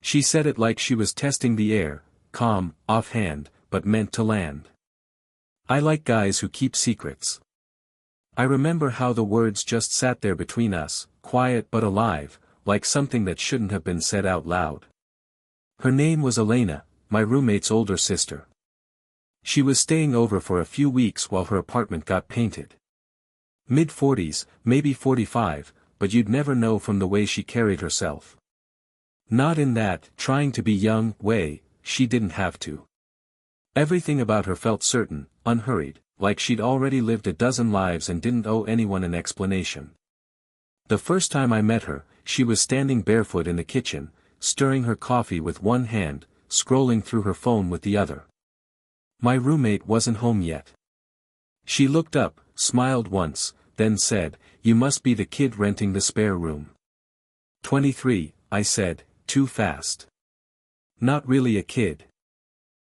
She said it like she was testing the air, calm, offhand, but meant to land. I like guys who keep secrets. I remember how the words just sat there between us, quiet but alive, like something that shouldn't have been said out loud. Her name was Elena, my roommate's older sister. She was staying over for a few weeks while her apartment got painted. Mid-40s, maybe 45, but you'd never know from the way she carried herself. Not in that, trying to be young, way, she didn't have to. Everything about her felt certain, unhurried, like she'd already lived a dozen lives and didn't owe anyone an explanation. The first time I met her, she was standing barefoot in the kitchen, stirring her coffee with one hand, scrolling through her phone with the other. My roommate wasn't home yet. She looked up, smiled once, then said, "You must be the kid renting the spare room." 23, I said, too fast. Not really a kid.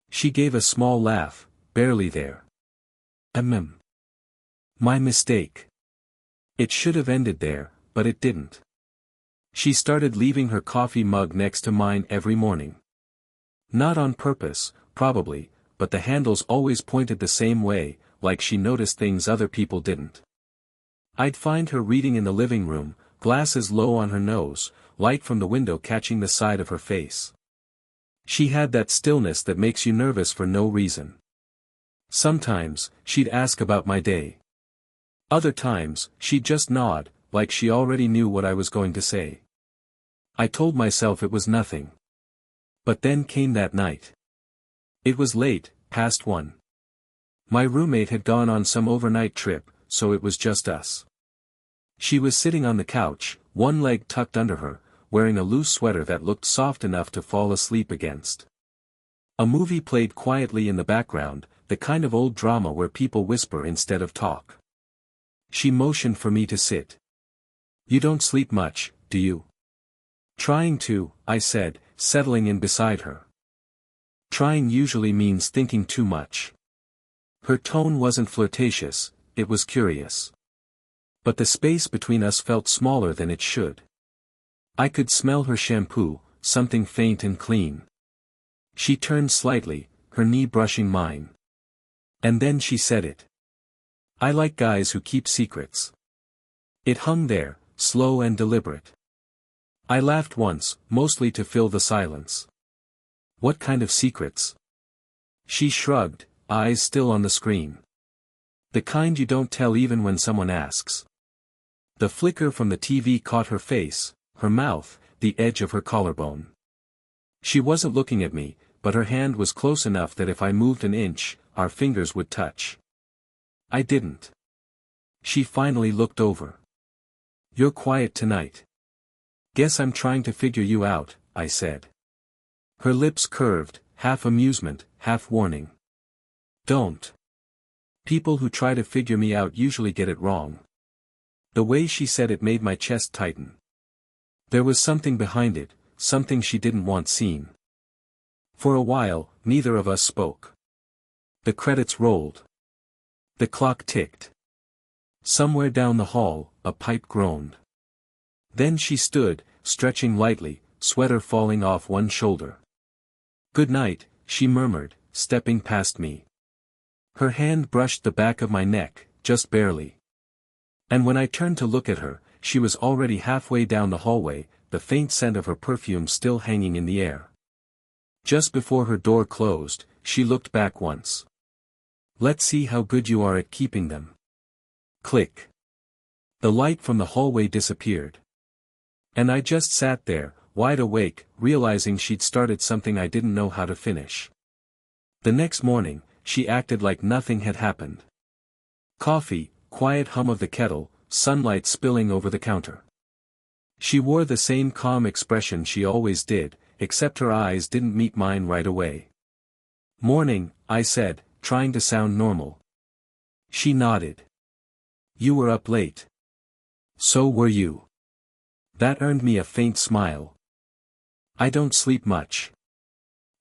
She gave a small laugh, barely there. My mistake. It should have ended there, but it didn't. She started leaving her coffee mug next to mine every morning. Not on purpose, probably, but the handles always pointed the same way, like she noticed things other people didn't. I'd find her reading in the living room, glasses low on her nose, light from the window catching the side of her face. She had that stillness that makes you nervous for no reason. Sometimes, she'd ask about my day. Other times, she'd just nod, like she already knew what I was going to say. I told myself it was nothing. But then came that night. It was late, past 1. My roommate had gone on some overnight trip, so it was just us. She was sitting on the couch, one leg tucked under her, wearing a loose sweater that looked soft enough to fall asleep against. A movie played quietly in the background, the kind of old drama where people whisper instead of talk. She motioned for me to sit. "You don't sleep much, do you?" "Trying to," I said, settling in beside her. Trying usually means thinking too much. Her tone wasn't flirtatious, it was curious. But the space between us felt smaller than it should. I could smell her shampoo, something faint and clean. She turned slightly, her knee brushing mine. And then she said it. "I like guys who keep secrets." It hung there, slow and deliberate. I laughed once, mostly to fill the silence. "What kind of secrets?" She shrugged, eyes still on the screen. "The kind you don't tell even when someone asks." The flicker from the TV caught her face, her mouth, the edge of her collarbone. She wasn't looking at me, but her hand was close enough that if I moved an inch, our fingers would touch. I didn't. She finally looked over. "You're quiet tonight." "Guess I'm trying to figure you out," I said. Her lips curved, half amusement, half warning. "Don't. People who try to figure me out usually get it wrong." The way she said it made my chest tighten. There was something behind it, something she didn't want seen. For a while, neither of us spoke. The credits rolled. The clock ticked. Somewhere down the hall, a pipe groaned. Then she stood, stretching lightly, sweater falling off one shoulder. "Good night," she murmured, stepping past me. Her hand brushed the back of my neck, just barely. And when I turned to look at her, she was already halfway down the hallway, the faint scent of her perfume still hanging in the air. Just before her door closed, she looked back once. "Let's see how good you are at keeping them." Click. The light from the hallway disappeared. And I just sat there, wide awake, realizing she'd started something I didn't know how to finish. The next morning, she acted like nothing had happened. Coffee, quiet hum of the kettle, sunlight spilling over the counter. She wore the same calm expression she always did, except her eyes didn't meet mine right away. "Morning," I said, trying to sound normal. She nodded. "You were up late." "So were you." That earned me a faint smile. "I don't sleep much."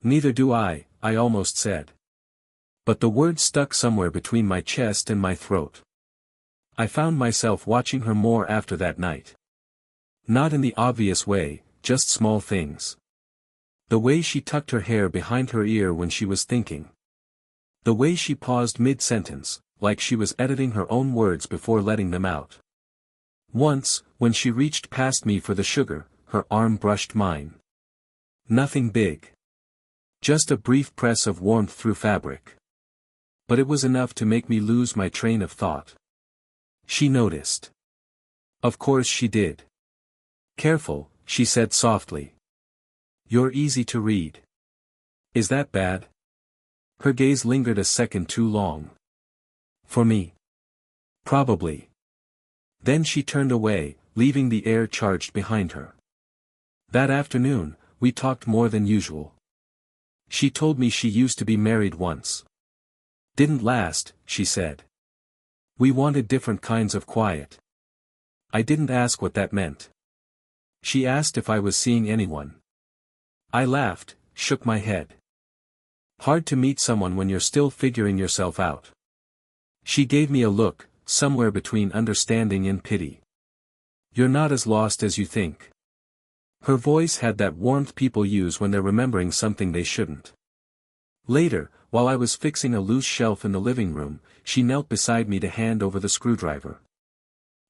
"Neither do I almost said. But the word stuck somewhere between my chest and my throat. I found myself watching her more after that night. Not in the obvious way, just small things. The way she tucked her hair behind her ear when she was thinking. The way she paused mid-sentence, like she was editing her own words before letting them out. Once, when she reached past me for the sugar, her arm brushed mine. Nothing big. Just a brief press of warmth through fabric. But it was enough to make me lose my train of thought. She noticed. Of course she did. Careful, she said softly. You're easy to read. Is that bad? Her gaze lingered a second too long. For me? Probably. Then she turned away, leaving the air charged behind her. That afternoon, we talked more than usual. She told me she used to be married once. Didn't last, she said. We wanted different kinds of quiet. I didn't ask what that meant. She asked if I was seeing anyone. I laughed, shook my head. Hard to meet someone when you're still figuring yourself out. She gave me a look, somewhere between understanding and pity. You're not as lost as you think. Her voice had that warmth people use when they're remembering something they shouldn't. Later, while I was fixing a loose shelf in the living room, she knelt beside me to hand over the screwdriver.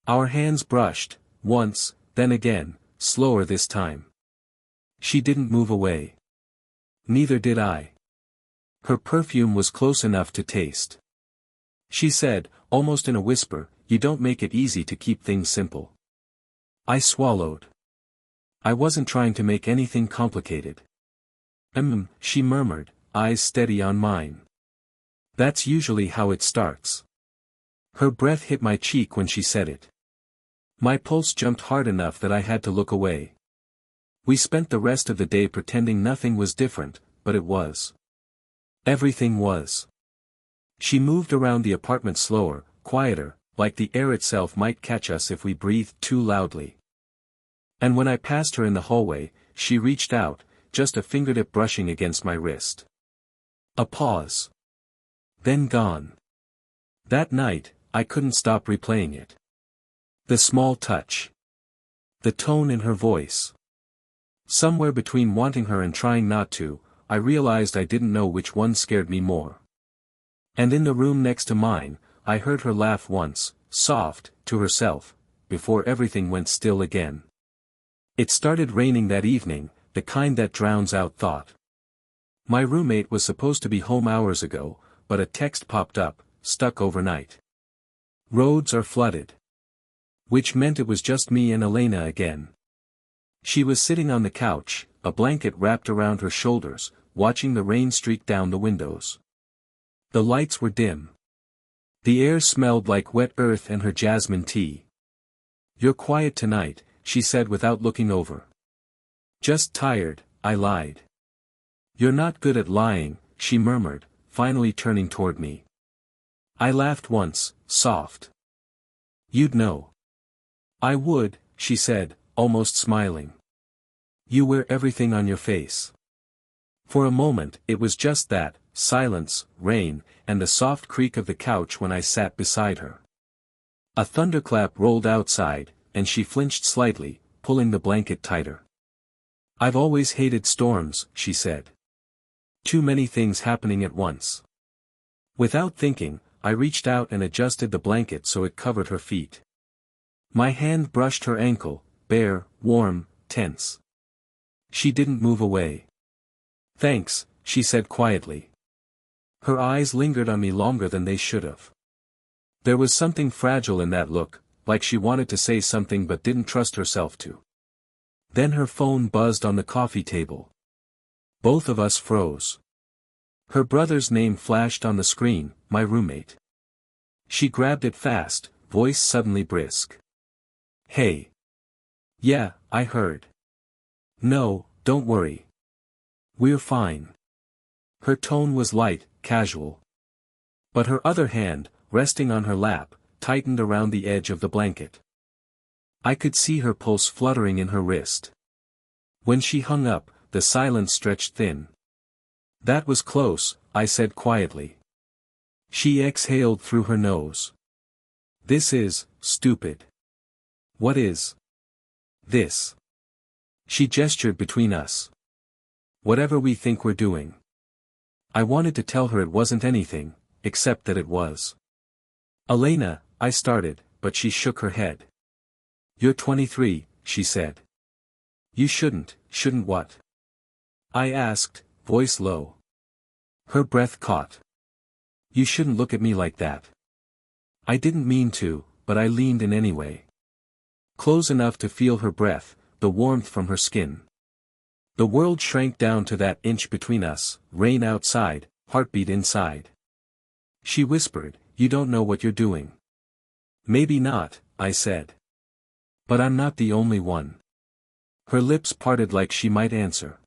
Our hands brushed, once, then again, slower this time. She didn't move away. Neither did I. Her perfume was close enough to taste. She said, almost in a whisper, you don't make it easy to keep things simple. I swallowed. I wasn't trying to make anything complicated. She murmured, eyes steady on mine. That's usually how it starts. Her breath hit my cheek when she said it. My pulse jumped hard enough that I had to look away. We spent the rest of the day pretending nothing was different, but it was. Everything was. She moved around the apartment slower, quieter, like the air itself might catch us if we breathed too loudly. And when I passed her in the hallway, she reached out, just a fingertip brushing against my wrist. A pause. Then gone. That night, I couldn't stop replaying it. The small touch. The tone in her voice. Somewhere between wanting her and trying not to, I realized I didn't know which one scared me more. And in the room next to mine, I heard her laugh once, soft, to herself, before everything went still again. It started raining that evening, the kind that drowns out thought. My roommate was supposed to be home hours ago, but a text popped up, stuck overnight. Roads are flooded. Which meant it was just me and Elena again. She was sitting on the couch, a blanket wrapped around her shoulders, watching the rain streak down the windows. The lights were dim. The air smelled like wet earth and her jasmine tea. You're quiet tonight, she said without looking over. Just tired, I lied. You're not good at lying, she murmured, finally turning toward me. I laughed once, soft. You'd know. I would, she said, almost smiling. You wear everything on your face. For a moment, it was just that, silence, rain, and the soft creak of the couch when I sat beside her. A thunderclap rolled outside, and she flinched slightly, pulling the blanket tighter. I've always hated storms, she said. Too many things happening at once. Without thinking, I reached out and adjusted the blanket so it covered her feet. My hand brushed her ankle, bare, warm, tense. She didn't move away. Thanks, she said quietly. Her eyes lingered on me longer than they should have. There was something fragile in that look, like she wanted to say something but didn't trust herself to. Then her phone buzzed on the coffee table. Both of us froze. Her brother's name flashed on the screen, my roommate. She grabbed it fast, voice suddenly brisk. Hey. Yeah, I heard. No, don't worry. We're fine. Her tone was light, casual. But her other hand, resting on her lap, tightened around the edge of the blanket. I could see her pulse fluttering in her wrist. When she hung up, the silence stretched thin. That was close, I said quietly. She exhaled through her nose. This is, stupid. What is? This. She gestured between us. Whatever we think we're doing. I wanted to tell her it wasn't anything, except that it was. Elena, I started, but she shook her head. You're 23, she said. You shouldn't what? I asked, voice low. Her breath caught. You shouldn't look at me like that. I didn't mean to, but I leaned in anyway. Close enough to feel her breath, the warmth from her skin. The world shrank down to that inch between us, rain outside, heartbeat inside. She whispered, you don't know what you're doing. Maybe not, I said. But I'm not the only one. Her lips parted like she might answer.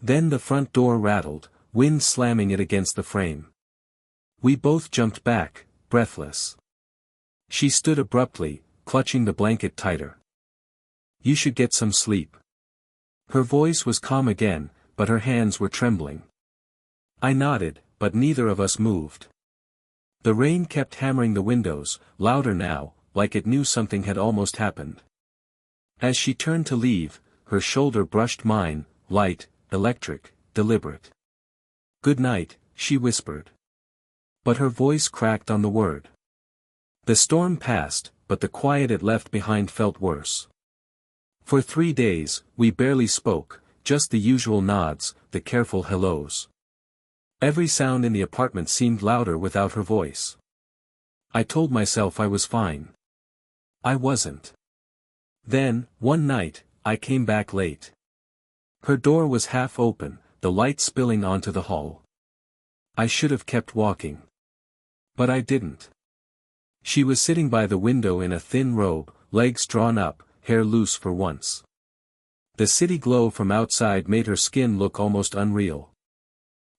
Then the front door rattled, wind slamming it against the frame. We both jumped back, breathless. She stood abruptly, clutching the blanket tighter. You should get some sleep. Her voice was calm again, but her hands were trembling. I nodded, but neither of us moved. The rain kept hammering the windows, louder now, like it knew something had almost happened. As she turned to leave, her shoulder brushed mine, light, electric, deliberate. Good night, she whispered. But her voice cracked on the word. The storm passed, but the quiet it left behind felt worse. For 3 days, we barely spoke, just the usual nods, the careful hellos. Every sound in the apartment seemed louder without her voice. I told myself I was fine. I wasn't. Then, one night, I came back late. Her door was half open, the light spilling onto the hall. I should have kept walking. But I didn't. She was sitting by the window in a thin robe, legs drawn up, hair loose for once. The city glow from outside made her skin look almost unreal.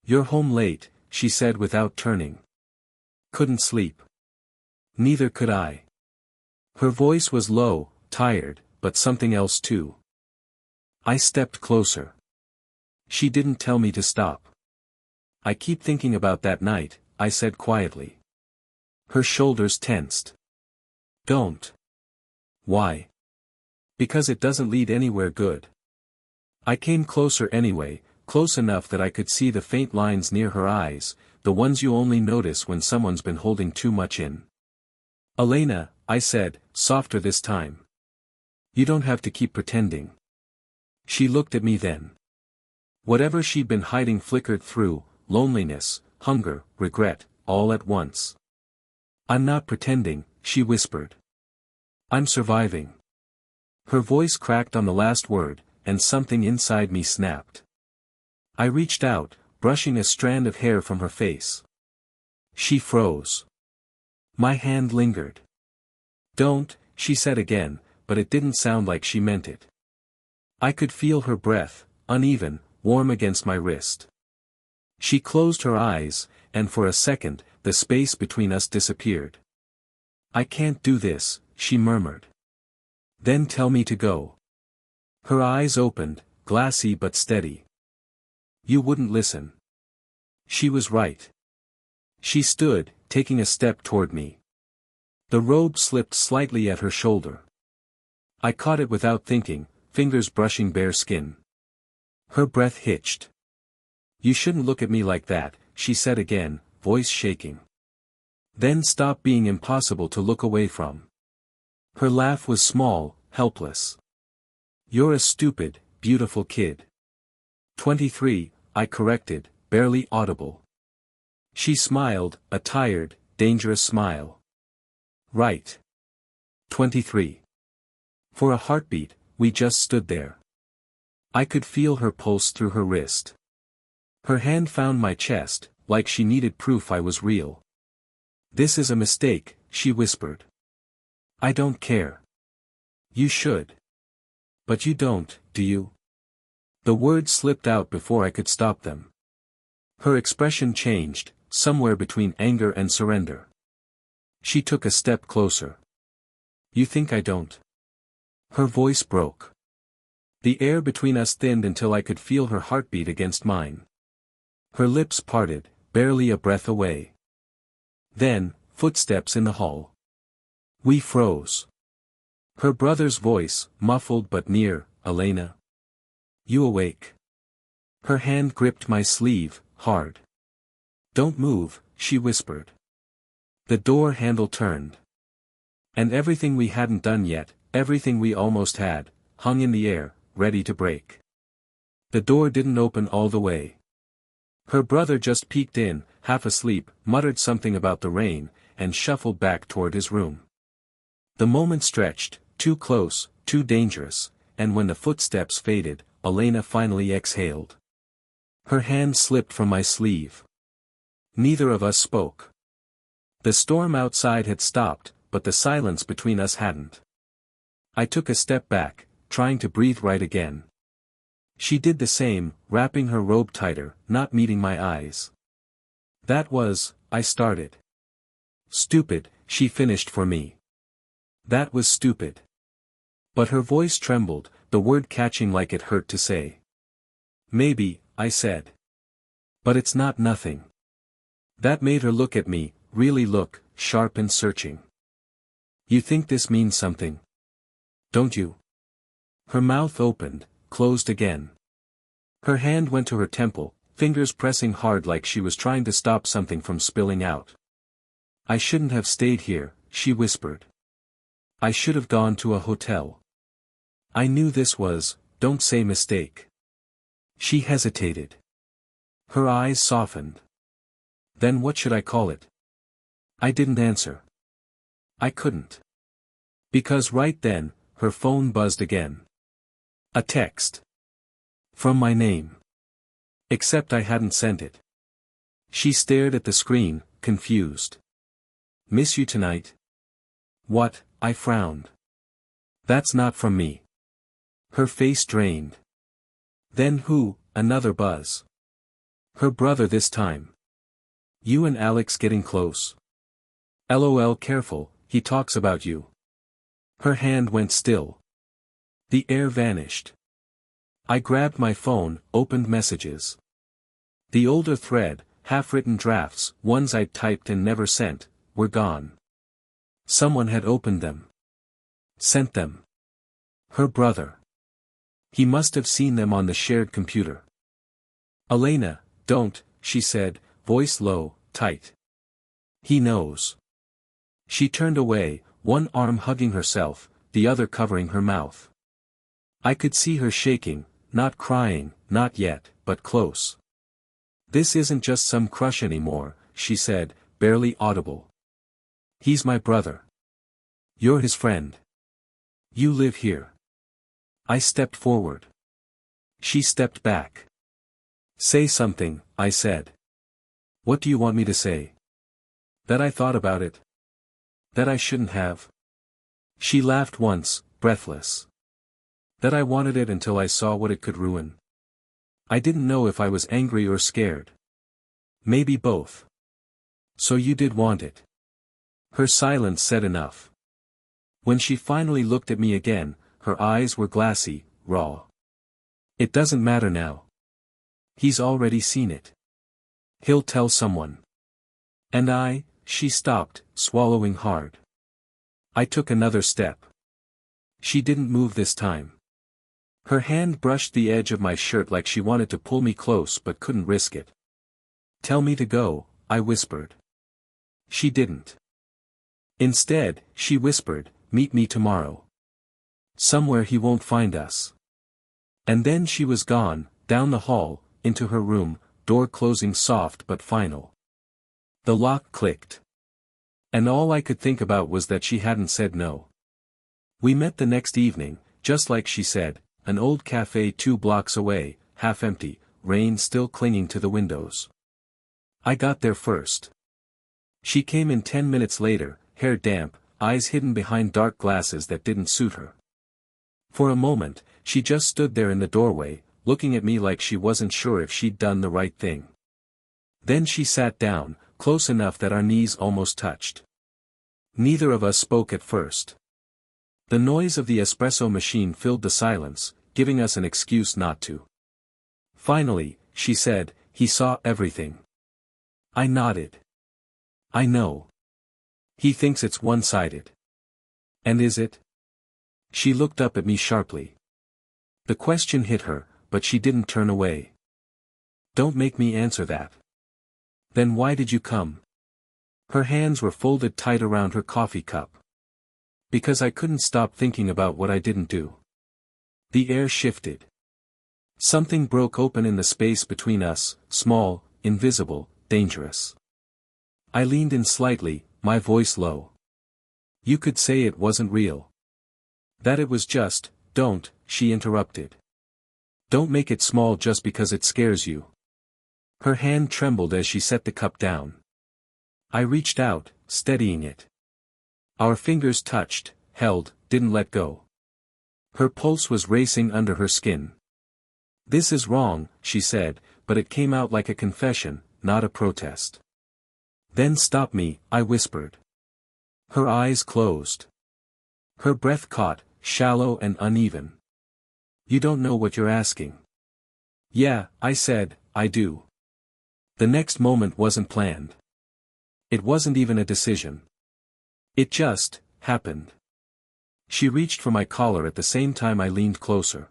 You're home late, she said without turning. Couldn't sleep. Neither could I. Her voice was low, tired, but something else too. I stepped closer. She didn't tell me to stop. I keep thinking about that night, I said quietly. Her shoulders tensed. Don't. Why? Because it doesn't lead anywhere good. I came closer anyway, close enough that I could see the faint lines near her eyes, the ones you only notice when someone's been holding too much in. Elena, I said, softer this time. You don't have to keep pretending. She looked at me then. Whatever she'd been hiding flickered through, loneliness, hunger, regret, all at once. I'm not pretending, she whispered. I'm surviving. Her voice cracked on the last word, and something inside me snapped. I reached out, brushing a strand of hair from her face. She froze. My hand lingered. Don't, she said again, but it didn't sound like she meant it. I could feel her breath, uneven, warm against my wrist. She closed her eyes, and for a second, the space between us disappeared. I can't do this, she murmured. Then tell me to go. Her eyes opened, glassy but steady. You wouldn't listen. She was right. She stood, taking a step toward me. The robe slipped slightly at her shoulder. I caught it without thinking, fingers brushing bare skin. Her breath hitched. You shouldn't look at me like that, she said again, voice shaking. Then stop being impossible to look away from. Her laugh was small, helpless. You're a stupid, beautiful kid. 23, I corrected, barely audible. She smiled, a tired, dangerous smile. Right. 23. For a heartbeat, we just stood there. I could feel her pulse through her wrist. Her hand found my chest, like she needed proof I was real. This is a mistake, she whispered. I don't care. You should. But you don't, do you? The words slipped out before I could stop them. Her expression changed, somewhere between anger and surrender. She took a step closer. You think I don't? Her voice broke. The air between us thinned until I could feel her heartbeat against mine. Her lips parted, barely a breath away. Then, footsteps in the hall. We froze. Her brother's voice, muffled but near, Elena. You awake? Her hand gripped my sleeve, hard. "Don't move," she whispered. The door handle turned. And everything we hadn't done yet, everything we almost had, hung in the air, ready to break. The door didn't open all the way. Her brother just peeked in, half asleep, muttered something about the rain, and shuffled back toward his room. The moment stretched, too close, too dangerous, and when the footsteps faded, Elena finally exhaled. Her hand slipped from my sleeve. Neither of us spoke. The storm outside had stopped, but the silence between us hadn't. I took a step back, trying to breathe right again. She did the same, wrapping her robe tighter, not meeting my eyes. "That was," I started. "Stupid," she finished for me. "That was stupid." But her voice trembled, the word catching like it hurt to say. "Maybe," I said. "But it's not nothing." That made her look at me, really look, sharp and searching. "You think this means something? Don't you?" Her mouth opened, closed again. Her hand went to her temple, fingers pressing hard like she was trying to stop something from spilling out. "I shouldn't have stayed here," she whispered. "I should have gone to a hotel. I knew this was, don't say mistake." She hesitated. Her eyes softened. "Then what should I call it?" I didn't answer. I couldn't. Because right then, her phone buzzed again. A text. From my name. Except I hadn't sent it. She stared at the screen, confused. "Miss you tonight." "What?" I frowned. "That's not from me." Her face drained. "Then who?" Another buzz. Her brother this time. "You and Alex getting close?" "LOL careful, he talks about you." Her hand went still. The air vanished. I grabbed my phone, opened messages. The older thread, half-written drafts, ones I'd typed and never sent, were gone. Someone had opened them. Sent them. Her brother. He must have seen them on the shared computer. "Elena, don't," she said, voice low, tight. "He knows." She turned away, one arm hugging herself, the other covering her mouth. I could see her shaking, not crying, not yet, but close. "This isn't just some crush anymore," she said, barely audible. "He's my brother. You're his friend. You live here." I stepped forward. She stepped back. "Say something," I said. "What do you want me to say?" "That I thought about it. That I shouldn't have." She laughed once, breathless. "That I wanted it until I saw what it could ruin." I didn't know if I was angry or scared. Maybe both. "So you did want it." Her silence said enough. When she finally looked at me again, her eyes were glassy, raw. "It doesn't matter now. He's already seen it. He'll tell someone." And she stopped, swallowing hard. I took another step. She didn't move this time. Her hand brushed the edge of my shirt like she wanted to pull me close but couldn't risk it. "Tell me to go," I whispered. She didn't. Instead, she whispered, "Meet me tomorrow. Somewhere he won't find us." And then she was gone, down the hall, into her room, door closing soft but final. The lock clicked. And all I could think about was that she hadn't said no. We met the next evening, just like she said, an old cafe 2 blocks away, half empty, rain still clinging to the windows. I got there first. She came in 10 minutes later, hair damp, eyes hidden behind dark glasses that didn't suit her. For a moment, she just stood there in the doorway, looking at me like she wasn't sure if she'd done the right thing. Then she sat down, close enough that our knees almost touched. Neither of us spoke at first. The noise of the espresso machine filled the silence, giving us an excuse not to. Finally, she said, "He saw everything." I nodded. "I know. He thinks it's one-sided." "And is it?" She looked up at me sharply. The question hit her, but she didn't turn away. Don't make me answer that. Then why did you come? Her hands were folded tight around her coffee cup. Because I couldn't stop thinking about what I didn't do. The air shifted. Something broke open in the space between us, small, invisible, dangerous. I leaned in slightly, my voice low. You could say it wasn't real. That it was just, don't, she interrupted. Don't make it small just because it scares you. Her hand trembled as she set the cup down. I reached out, steadying it. Our fingers touched, held, didn't let go. Her pulse was racing under her skin. This is wrong, she said, but it came out like a confession, not a protest. Then stop me, I whispered. Her eyes closed. Her breath caught, shallow and uneven. You don't know what you're asking. Yeah, I said, I do. The next moment wasn't planned. It wasn't even a decision. It just happened. She reached for my collar at the same time I leaned closer.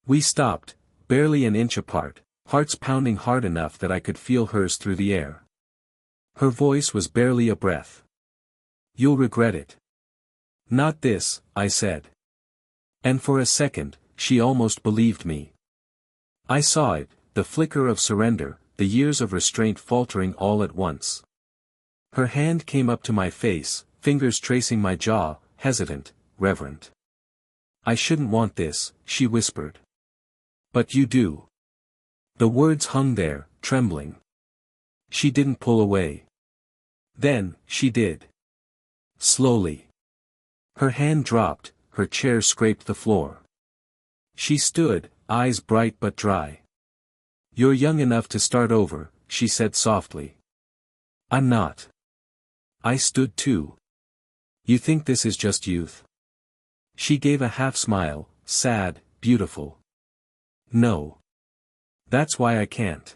We stopped, barely an inch apart, hearts pounding hard enough that I could feel hers through the air. Her voice was barely a breath. You'll regret it. Not this, I said. And for a second, she almost believed me. I saw it, the flicker of surrender, the years of restraint faltering all at once. Her hand came up to my face, fingers tracing my jaw, hesitant, reverent. I shouldn't want this, she whispered. But you do. The words hung there, trembling. She didn't pull away. Then, she did. Slowly. Her hand dropped, her chair scraped the floor. She stood, eyes bright but dry. You're young enough to start over, she said softly. I'm not. I stood too. You think this is just youth? She gave a half smile, sad, beautiful. No. That's why I can't.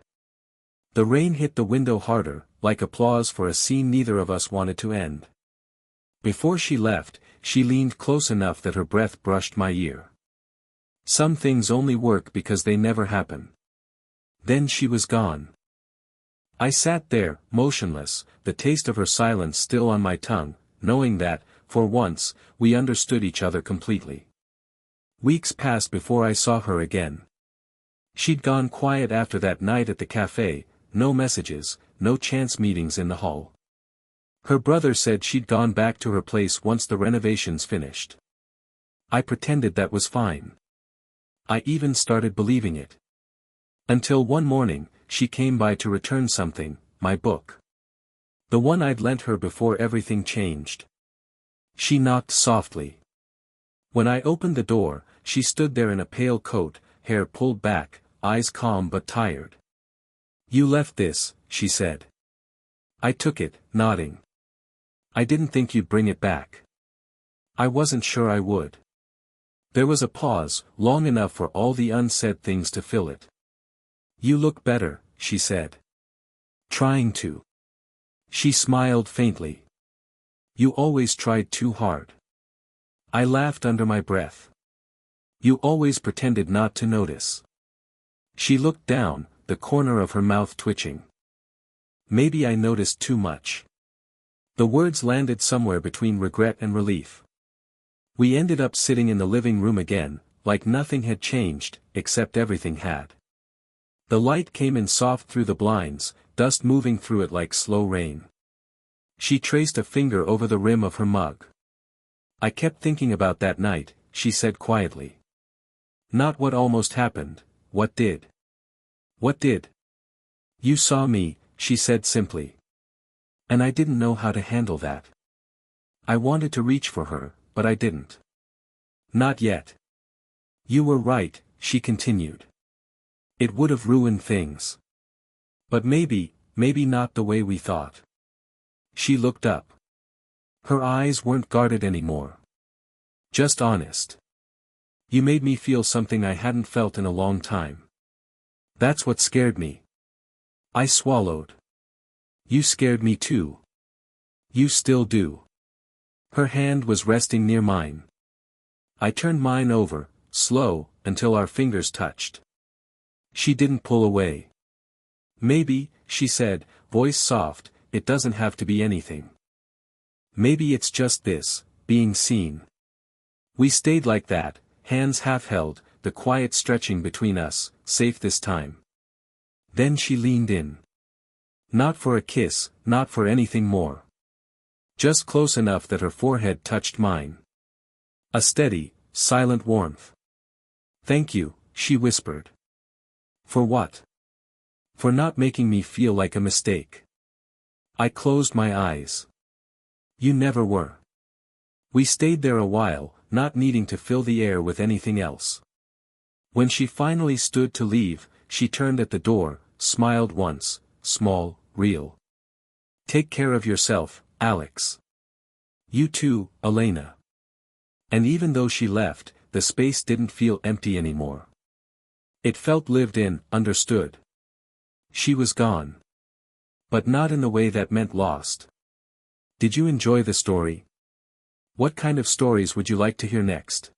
The rain hit the window harder, like applause for a scene neither of us wanted to end. Before she left, she leaned close enough that her breath brushed my ear. Some things only work because they never happen. Then she was gone. I sat there, motionless, the taste of her silence still on my tongue, knowing that, for once, we understood each other completely. Weeks passed before I saw her again. She'd gone quiet after that night at the cafe, no messages, no chance meetings in the hall. Her brother said she'd gone back to her place once the renovations finished. I pretended that was fine. I even started believing it. Until one morning, she came by to return something, my book. The one I'd lent her before everything changed. She knocked softly. When I opened the door, she stood there in a pale coat, hair pulled back, eyes calm but tired. You left this, she said. I took it, nodding. I didn't think you'd bring it back. I wasn't sure I would. There was a pause, long enough for all the unsaid things to fill it. You look better, she said. Trying to. She smiled faintly. You always tried too hard. I laughed under my breath. You always pretended not to notice. She looked down, the corner of her mouth twitching. Maybe I noticed too much. The words landed somewhere between regret and relief. We ended up sitting in the living room again, like nothing had changed, except everything had. The light came in soft through the blinds, dust moving through it like slow rain. She traced a finger over the rim of her mug. I kept thinking about that night, she said quietly. Not what almost happened, what did? What did? You saw me, she said simply. And I didn't know how to handle that. I wanted to reach for her, but I didn't. Not yet. You were right, she continued. It would have ruined things. But maybe not the way we thought. She looked up. Her eyes weren't guarded anymore. Just honest. You made me feel something I hadn't felt in a long time. That's what scared me. I swallowed. You scared me too. You still do. Her hand was resting near mine. I turned mine over, slow, until our fingers touched. She didn't pull away. Maybe, she said, voice soft, it doesn't have to be anything. Maybe it's just this, being seen. We stayed like that, hands half held, the quiet stretching between us, safe this time. Then she leaned in. Not for a kiss, not for anything more. Just close enough that her forehead touched mine. A steady, silent warmth. Thank you, she whispered. For what? For not making me feel like a mistake. I closed my eyes. You never were. We stayed there a while, not needing to fill the air with anything else. When she finally stood to leave, she turned at the door, smiled once, small, real. Take care of yourself, Alex. You too, Elena. And even though she left, the space didn't feel empty anymore. It felt lived in, understood. She was gone. But not in the way that meant lost. Did you enjoy the story? What kind of stories would you like to hear next?